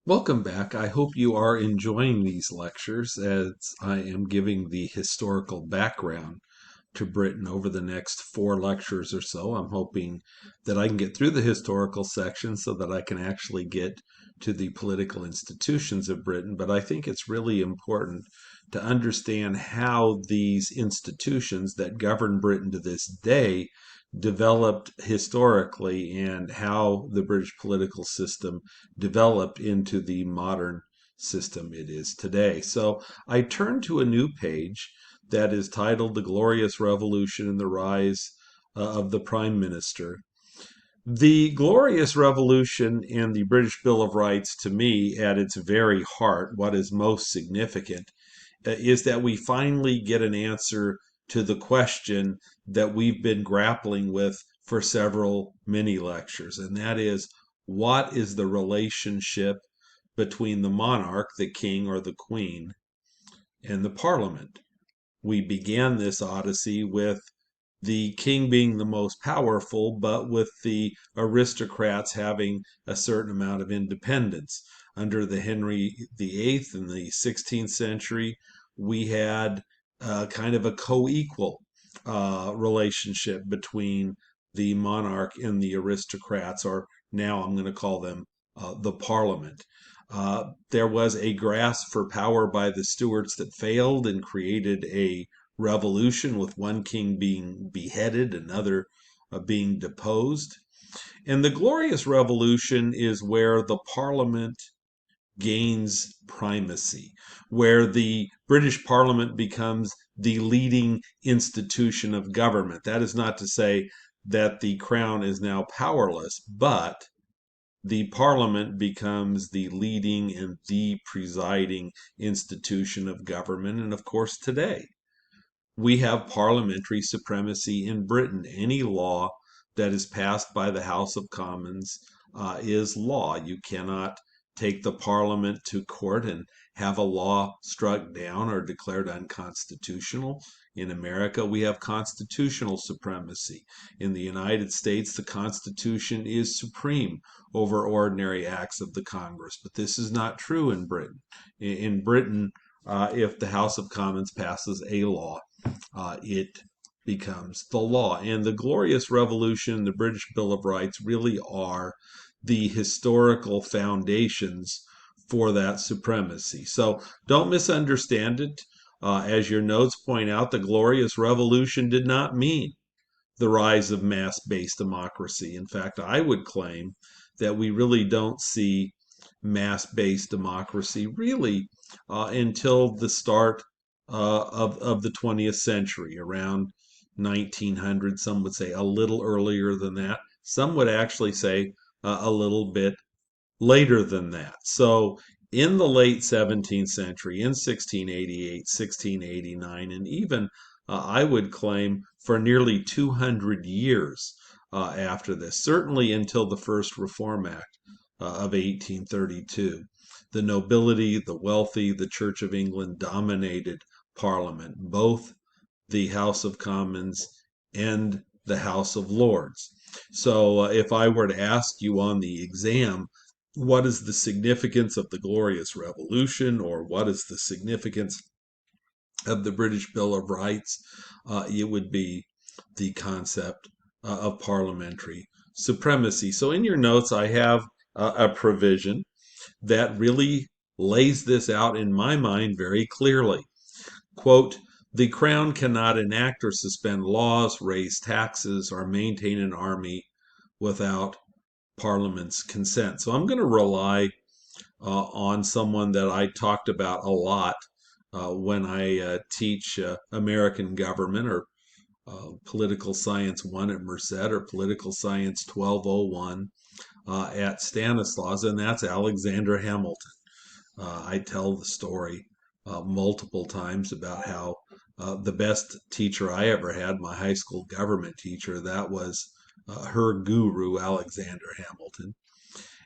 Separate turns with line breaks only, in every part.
Welcome back. I hope you are enjoying these lectures as I am giving the historical background to Britain over the next 4 lectures or so. I'm hoping that I can get through the historical section so that I can actually get to the political institutions of Britain. But I think it's really important to understand how these institutions that govern Britain to this day developed historically and how the British political system developed into the modern system it is today. So I turn to a new page that is titled The Glorious Revolution and the Rise of the Prime Minister. The Glorious Revolution and the British Bill of Rights, to me, at its very heart, what is most significant is that we finally get an answer to the question that we've been grappling with for several mini lectures, and that is, what is the relationship between the monarch, the king or the queen, and the parliament? We began this odyssey with the king being the most powerful, but with the aristocrats having a certain amount of independence. Under the Henry VIII in the 16th century, we had kind of a co-equal relationship between the monarch and the aristocrats, or now I'm going to call them the parliament. There was a grasp for power by the Stuarts that failed and created a revolution with one king being beheaded, another being deposed. And the Glorious Revolution is where the Parliament gains primacy, where the British Parliament becomes the leading institution of government. That is not to say that the Crown is now powerless, but the Parliament becomes the leading and the presiding institution of government. And of course, today, we have parliamentary supremacy in Britain. Any law that is passed by the House of Commons is law. You cannot take the parliament to court and have a law struck down or declared unconstitutional. In America, we have constitutional supremacy. In the United States, the Constitution is supreme over ordinary acts of the Congress. But this is not true in Britain. In Britain, if the House of Commons passes a law, it becomes the law. And the Glorious Revolution, the British Bill of Rights really are the historical foundations for that supremacy. So don't misunderstand it. As your notes point out, the Glorious Revolution did not mean the rise of mass-based democracy. In fact, I would claim that we really don't see mass-based democracy really until the start of the 20th century, around 1900. Some would say a little earlier than that. Some would actually say a little bit later than that. So in the late 17th century, in 1688, 1689, and even I would claim for nearly 200 years after this, certainly until the first Reform Act of 1832, the nobility, the wealthy, the Church of England dominated Parliament, both the House of Commons and the House of Lords. So if I were to ask you on the exam, what is the significance of the Glorious Revolution, or what is the significance of the British Bill of Rights, it would be the concept of parliamentary supremacy. So in your notes, I have a provision that really lays this out in my mind very clearly. Quote, the Crown cannot enact or suspend laws, raise taxes, or maintain an army without Parliament's consent. So I'm going to rely on someone that I talked about a lot when I teach American government, or Political Science 1 at Merced, or Political Science 1201 at Stanislaus, and that's Alexander Hamilton. I tell the story multiple times about how the best teacher I ever had, my high school government teacher, that was her guru, Alexander Hamilton.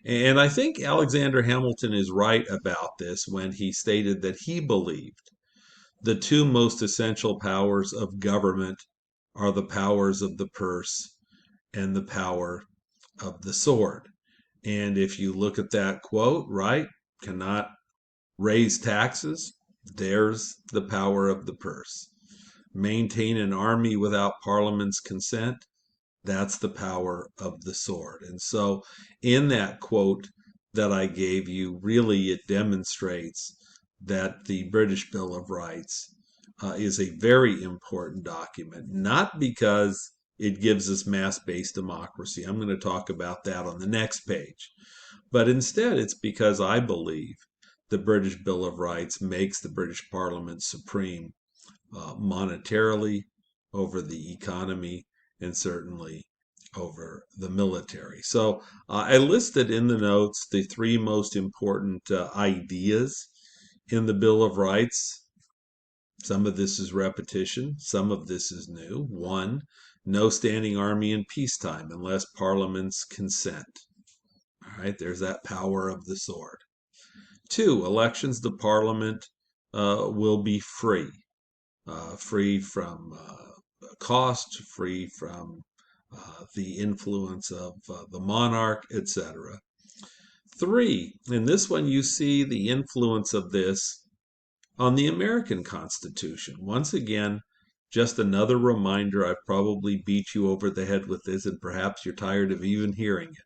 And I think Alexander Hamilton is right about this when he stated that he believed the two most essential powers of government are the powers of the purse and the power of the sword. And if you look at that quote, right, cannot raise taxes, there's the power of the purse. Maintain an army without Parliament's consent, that's the power of the sword. And so, in that quote that I gave you, really it demonstrates that the British Bill of Rights is a very important document, not because it gives us mass-based democracy. I'm going to talk about that on the next page. But instead, it's because I believe the British Bill of Rights makes the British Parliament supreme monetarily, over the economy, and certainly over the military. So I listed in the notes the three most important ideas in the Bill of Rights. Some of this is repetition, some of this is new. One, no standing army in peacetime unless Parliament's consent. All right, there's that power of the sword. Two, elections to Parliament will be free. Free from cost, free from the influence of the monarch, etc. Three, in this one you see the influence of this on the American Constitution. Once again, just another reminder. I've probably beat you over the head with this, and perhaps you're tired of even hearing it.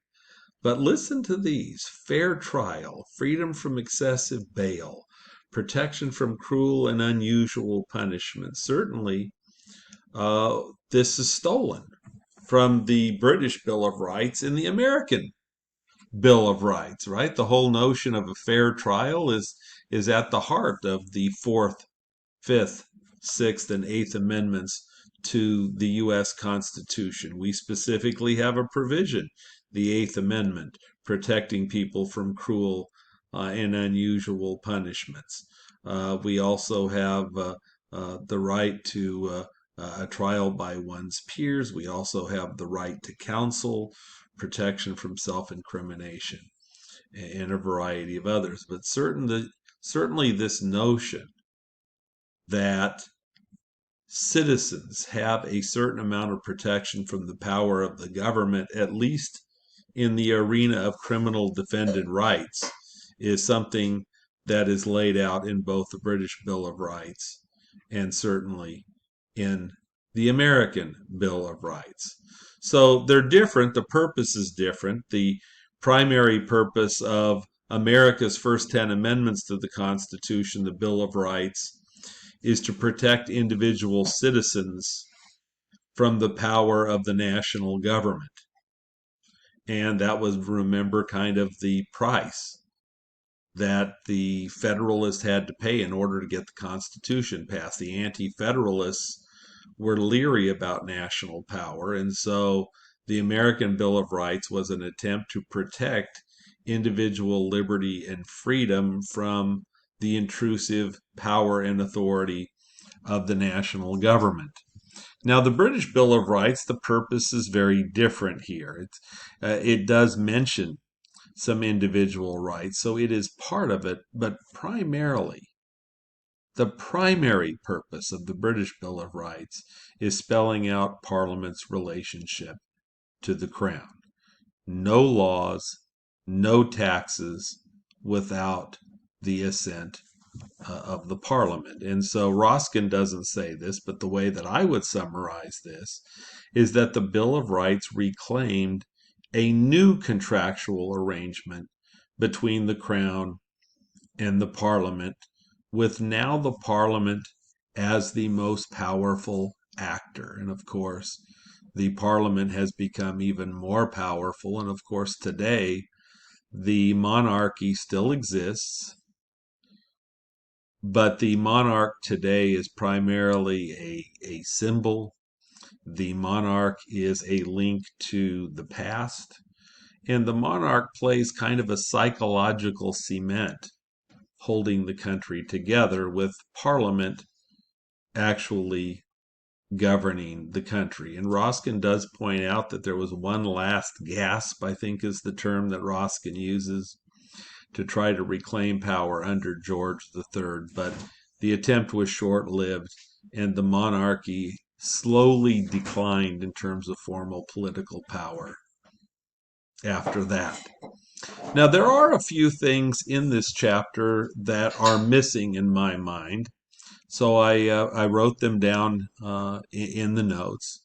But listen to these: fair trial, freedom from excessive bail, protection from cruel and unusual punishment. Certainly, this is stolen from the British Bill of Rights and the American Bill of Rights, right? The whole notion of a fair trial is at the heart of the Fourth, Fifth, Sixth, and Eighth Amendments to the U.S. Constitution. We specifically have a provision, the Eighth Amendment, protecting people from cruel and unusual punishments. We also have the right to a trial by one's peers. We also have the right to counsel, protection from self-incrimination, and a variety of others. But certainly this notion that citizens have a certain amount of protection from the power of the government, at least in the arena of criminal defendant rights, is something that is laid out in both the British Bill of Rights and certainly in the American Bill of Rights. So they're different. The purpose is different. The primary purpose of America's first 10 amendments to the Constitution, the Bill of Rights, is to protect individual citizens from the power of the national government. And that was, remember, kind of the price that the Federalists had to pay in order to get the Constitution passed. The Anti-Federalists were leery about national power, and so the American Bill of Rights was an attempt to protect individual liberty and freedom from the intrusive power and authority of the national government. Now, the British Bill of Rights, the purpose is very different here. It does mention some individual rights, so it is part of it, but primarily, the primary purpose of the British Bill of Rights is spelling out Parliament's relationship to the Crown. No laws, no taxes without the assent of the Parliament. And so Roskin doesn't say this, but the way that I would summarize this is that the Bill of Rights reclaimed a new contractual arrangement between the Crown and the Parliament, with now the Parliament as the most powerful actor. And of course, the Parliament has become even more powerful. And of course, today, the monarchy still exists, but the monarch today is primarily a symbol. The monarch is a link to the past, and the monarch plays kind of a psychological cement, holding the country together, with Parliament actually governing the country. And Roskin does point out that there was one last gasp, I think is the term that Roskin uses, to try to reclaim power under George III, but the attempt was short-lived, and the monarchy slowly declined in terms of formal political power after that. Now, there are a few things in this chapter that are missing in my mind, so I wrote them down in the notes.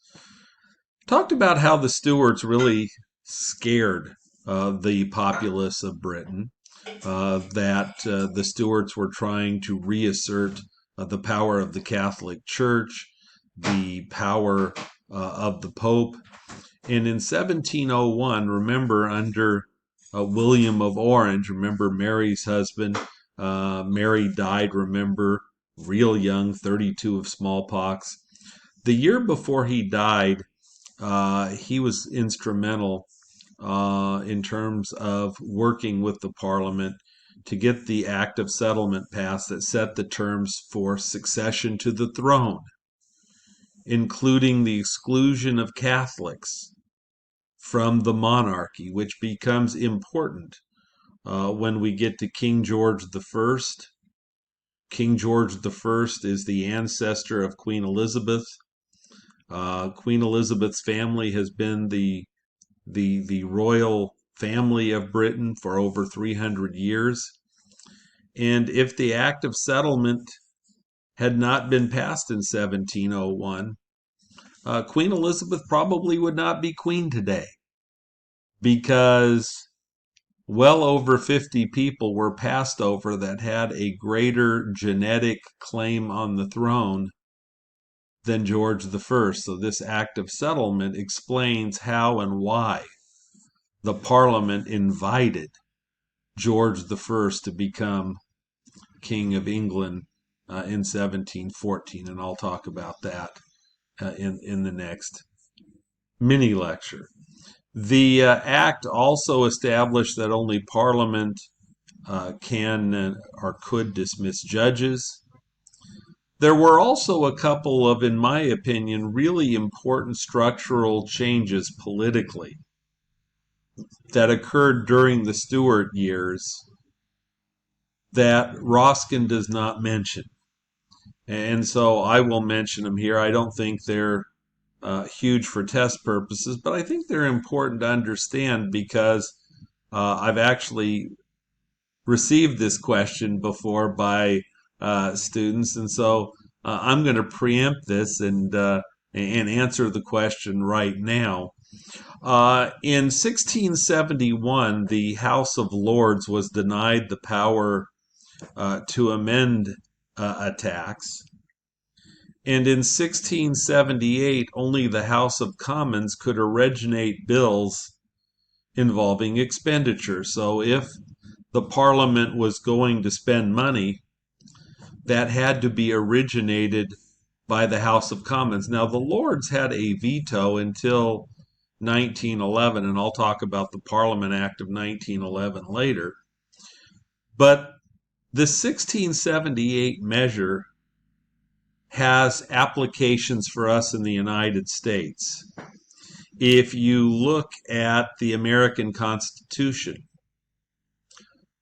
Talked about how the Stuarts really scared the populace of Britain, that the Stuarts were trying to reassert the power of the Catholic Church, the power of the Pope. And in 1701, remember, under William of Orange, remember Mary's husband, Mary died, remember, real young, 32 of smallpox. The year before he died, he was instrumental in terms of working with the Parliament to get the Act of Settlement passed that set the terms for succession to the throne, including the exclusion of Catholics from the monarchy, which becomes important when we get to King George I. King George I is the ancestor of Queen Elizabeth. Queen Elizabeth's family has been the royal family of Britain for over 300 years. And if the Act of Settlement had not been passed in 1701, Queen Elizabeth probably would not be queen today, because well over 50 people were passed over that had a greater genetic claim on the throne than George I. So this Act of Settlement explains how and why the Parliament invited George I to become King of England in 1714, and I'll talk about that in the next mini lecture. The act also established that only Parliament can or could dismiss judges. There were also a couple of, in my opinion, really important structural changes politically that occurred during the Stuart years that Roskin does not mention. And so I will mention them here. I don't think they're huge for test purposes, but I think they're important to understand because I've actually received this question before by students, and so I'm going to preempt this and answer the question right now. In 1671, the House of Lords was denied the power to amend a tax. And in 1678, only the House of Commons could originate bills involving expenditure. So if the Parliament was going to spend money, that had to be originated by the House of Commons. Now, the Lords had a veto until 1911, and I'll talk about the Parliament Act of 1911 later. But the 1678 measure has applications for us in the United States. If you look at the American Constitution,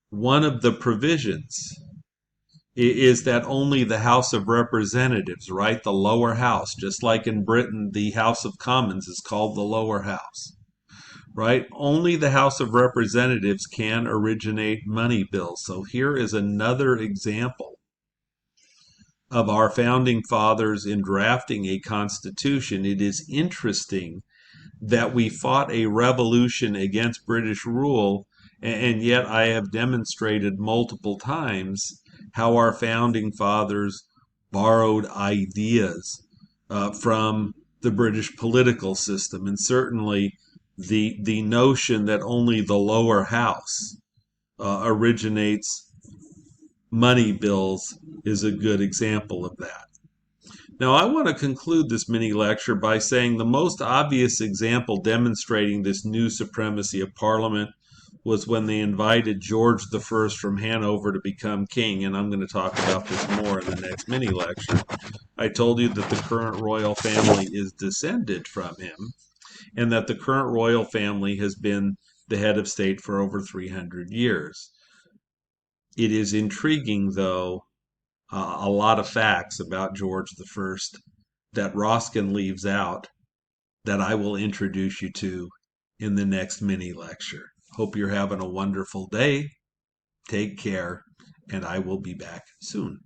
one of the provisions is that only the House of Representatives, right, the lower house, just like in Britain, the House of Commons is called the lower house, right? Only the House of Representatives can originate money bills. So here is another example of our founding fathers in drafting a constitution. It is interesting that we fought a revolution against British rule, and yet I have demonstrated multiple times how our founding fathers borrowed ideas from the British political system, and certainly the notion that only the lower house originates money bills is a good example of that. Now, I want to conclude this mini lecture by saying the most obvious example demonstrating this new supremacy of Parliament was when they invited George I from Hanover to become king, and I'm going to talk about this more in the next mini lecture. I told you that the current royal family is descended from him, and that the current royal family has been the head of state for over 300 years. It is intriguing, though, a lot of facts about George I that Roskin leaves out that I will introduce you to in the next mini lecture. Hope you're having a wonderful day. Take care, and I will be back soon.